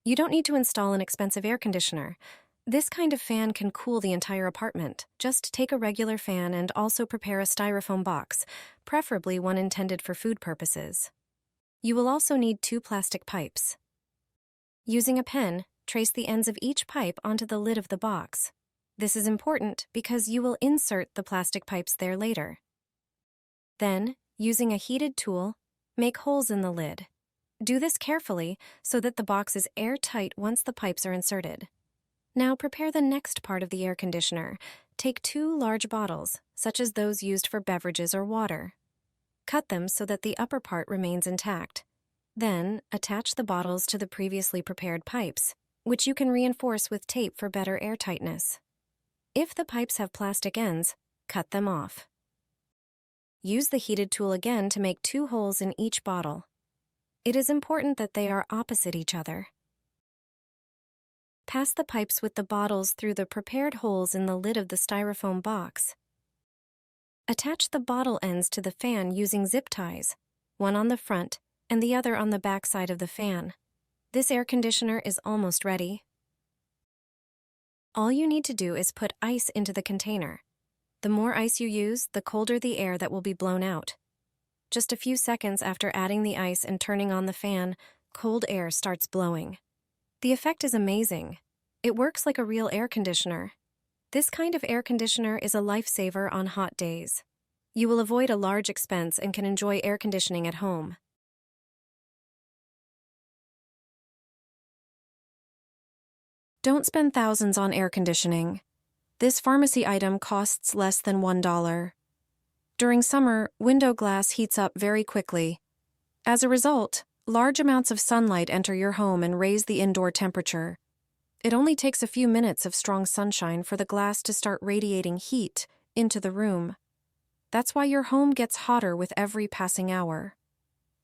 You don't need to install an expensive air conditioner. This kind of fan can cool the entire apartment. Just take a regular fan and also prepare a styrofoam box, preferably one intended for food purposes. You will also need 2 plastic pipes. Using a pen, trace the ends of each pipe onto the lid of the box. This is important because you will insert the plastic pipes there later. Then, using a heated tool, make holes in the lid. Do this carefully so that the box is airtight once the pipes are inserted. Now prepare the next part of the air conditioner. Take 2 large bottles, such as those used for beverages or water. Cut them so that the upper part remains intact. Then, attach the bottles to the previously prepared pipes, which you can reinforce with tape for better airtightness. If the pipes have plastic ends, cut them off. Use the heated tool again to make 2 holes in each bottle. It is important that they are opposite each other. Pass the pipes with the bottles through the prepared holes in the lid of the styrofoam box. Attach the bottle ends to the fan using zip ties, one on the front and the other on the back side of the fan. This air conditioner is almost ready. All you need to do is put ice into the container. The more ice you use, the colder the air that will be blown out. Just a few seconds after adding the ice and turning on the fan, cold air starts blowing. The effect is amazing. It works like a real air conditioner. This kind of air conditioner is a lifesaver on hot days. You will avoid a large expense and can enjoy air conditioning at home. Don't spend thousands on air conditioning. This pharmacy item costs less than $1. During summer, window glass heats up very quickly. As a result, large amounts of sunlight enter your home and raise the indoor temperature. It only takes a few minutes of strong sunshine for the glass to start radiating heat into the room. That's why your home gets hotter with every passing hour.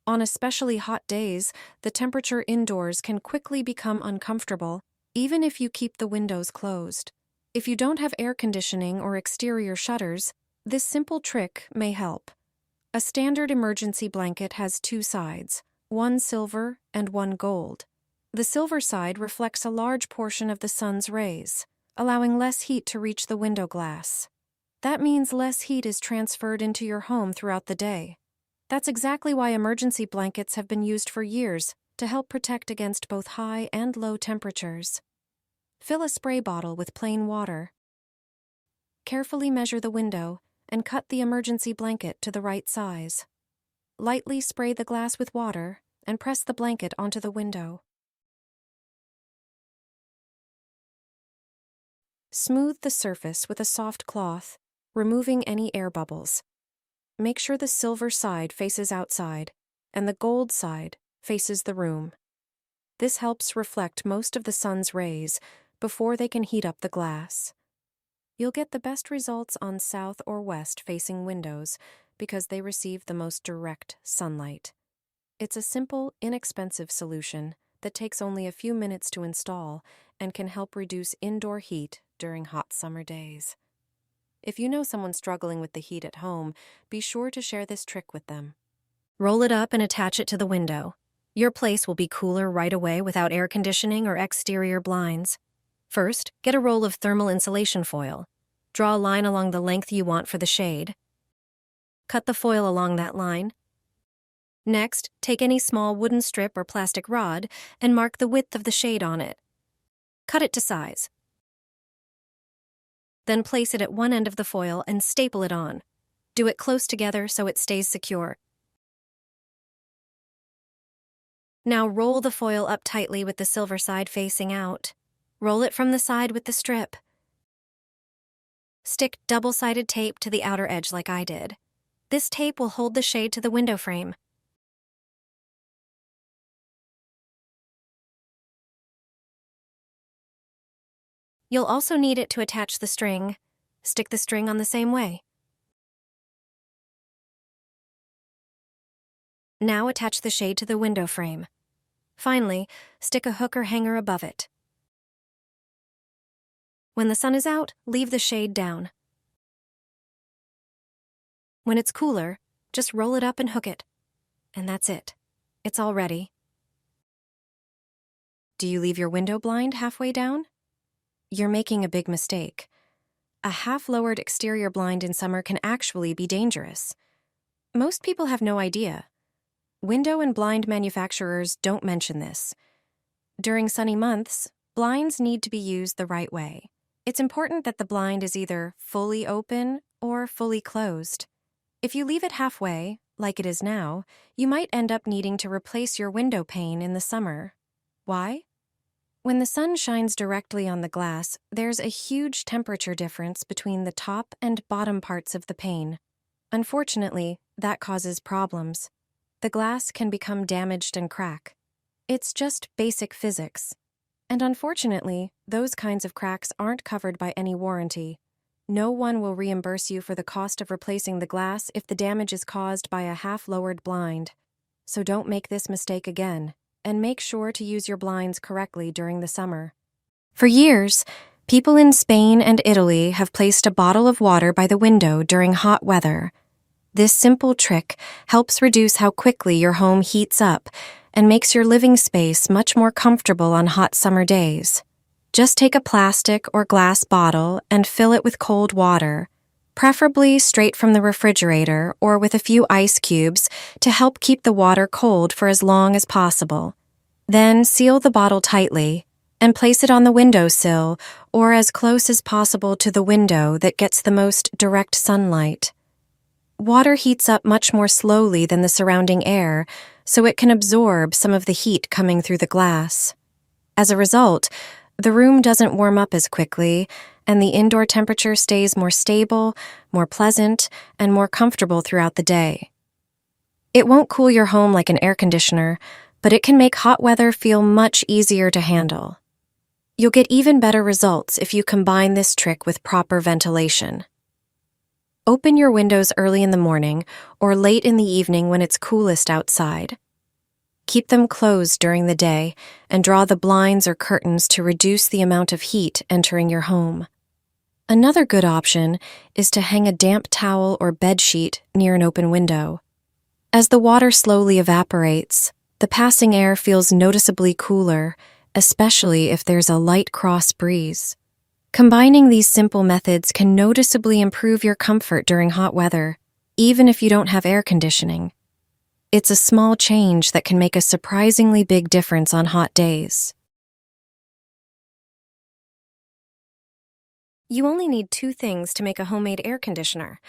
On especially hot days, the temperature indoors can quickly become uncomfortable, even if you keep the windows closed. If you don't have air conditioning or exterior shutters, this simple trick may help. A standard emergency blanket has 2 sides, one silver and one gold. The silver side reflects a large portion of the sun's rays, allowing less heat to reach the window glass. That means less heat is transferred into your home throughout the day. That's exactly why emergency blankets have been used for years to help protect against both high and low temperatures. Fill a spray bottle with plain water. Carefully measure the window and cut the emergency blanket to the right size. Lightly spray the glass with water and press the blanket onto the window. Smooth the surface with a soft cloth, removing any air bubbles. Make sure the silver side faces outside and the gold side faces the room. This helps reflect most of the sun's rays before they can heat up the glass. You'll get the best results on south or west facing windows because they receive the most direct sunlight. It's a simple, inexpensive solution that takes only a few minutes to install and can help reduce indoor heat during hot summer days. If you know someone struggling with the heat at home, be sure to share this trick with them. Roll it up and attach it to the window. Your place will be cooler right away without air conditioning or exterior blinds. First, get a roll of thermal insulation foil. Draw a line along the length you want for the shade. Cut the foil along that line. Next, take any small wooden strip or plastic rod and mark the width of the shade on it. Cut it to size. Then place it at one end of the foil and staple it on. Do it close together so it stays secure. Now roll the foil up tightly with the silver side facing out. Roll it from the side with the strip. Stick double-sided tape to the outer edge like I did. This tape will hold the shade to the window frame. You'll also need it to attach the string. Stick the string on the same way. Now attach the shade to the window frame. Finally, stick a hook or hanger above it. When the sun is out, leave the shade down. When it's cooler, just roll it up and hook it. And that's it. It's all ready. Do you leave your window blind halfway down? You're making a big mistake. A half-lowered exterior blind in summer can actually be dangerous. Most people have no idea. Window and blind manufacturers don't mention this. During sunny months, blinds need to be used the right way. It's important that the blind is either fully open or fully closed. If you leave it halfway, like it is now, you might end up needing to replace your window pane in the summer. Why? When the sun shines directly on the glass, there's a huge temperature difference between the top and bottom parts of the pane. Unfortunately, that causes problems. The glass can become damaged and crack. It's just basic physics. And unfortunately, those kinds of cracks aren't covered by any warranty. No one will reimburse you for the cost of replacing the glass if the damage is caused by a half-lowered blind. So don't make this mistake again, and make sure to use your blinds correctly during the summer. For years, people in Spain and Italy have placed a bottle of water by the window during hot weather. This simple trick helps reduce how quickly your home heats up and makes your living space much more comfortable on hot summer days. Just take a plastic or glass bottle and fill it with cold water, preferably straight from the refrigerator or with a few ice cubes to help keep the water cold for as long as possible. Then seal the bottle tightly and place it on the windowsill or as close as possible to the window that gets the most direct sunlight. Water heats up much more slowly than the surrounding air, so it can absorb some of the heat coming through the glass. As a result, the room doesn't warm up as quickly, and the indoor temperature stays more stable, more pleasant, and more comfortable throughout the day. It won't cool your home like an air conditioner, but it can make hot weather feel much easier to handle. You'll get even better results if you combine this trick with proper ventilation. Open your windows early in the morning or late in the evening when it's coolest outside. Keep them closed during the day and draw the blinds or curtains to reduce the amount of heat entering your home. Another good option is to hang a damp towel or bed sheet near an open window. As the water slowly evaporates, the passing air feels noticeably cooler, especially if there's a light cross breeze. Combining these simple methods can noticeably improve your comfort during hot weather, even if you don't have air conditioning. It's a small change that can make a surprisingly big difference on hot days. You only need 2 things to make a homemade air conditioner.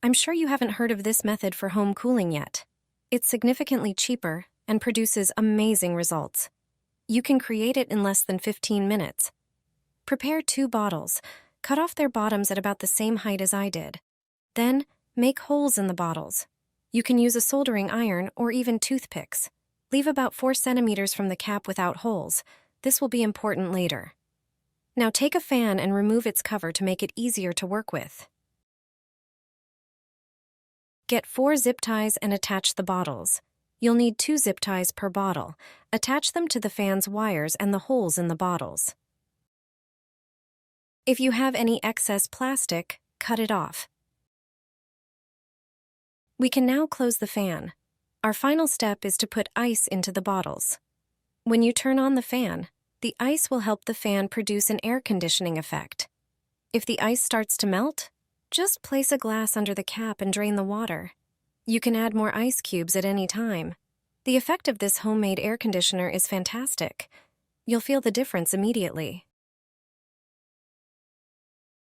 I'm sure you haven't heard of this method for home cooling yet. It's significantly cheaper and produces amazing results. You can create it in less than 15 minutes. Prepare 2 bottles. Cut off their bottoms at about the same height as I did. Then, make holes in the bottles. You can use a soldering iron or even toothpicks. Leave about 4 centimeters from the cap without holes. This will be important later. Now take a fan and remove its cover to make it easier to work with. Get 4 zip ties and attach the bottles. You'll need 2 zip ties per bottle. Attach them to the fan's wires and the holes in the bottles. If you have any excess plastic, cut it off. We can now close the fan. Our final step is to put ice into the bottles. When you turn on the fan, the ice will help the fan produce an air conditioning effect. If the ice starts to melt, just place a glass under the cap and drain the water. You can add more ice cubes at any time. The effect of this homemade air conditioner is fantastic. You'll feel the difference immediately.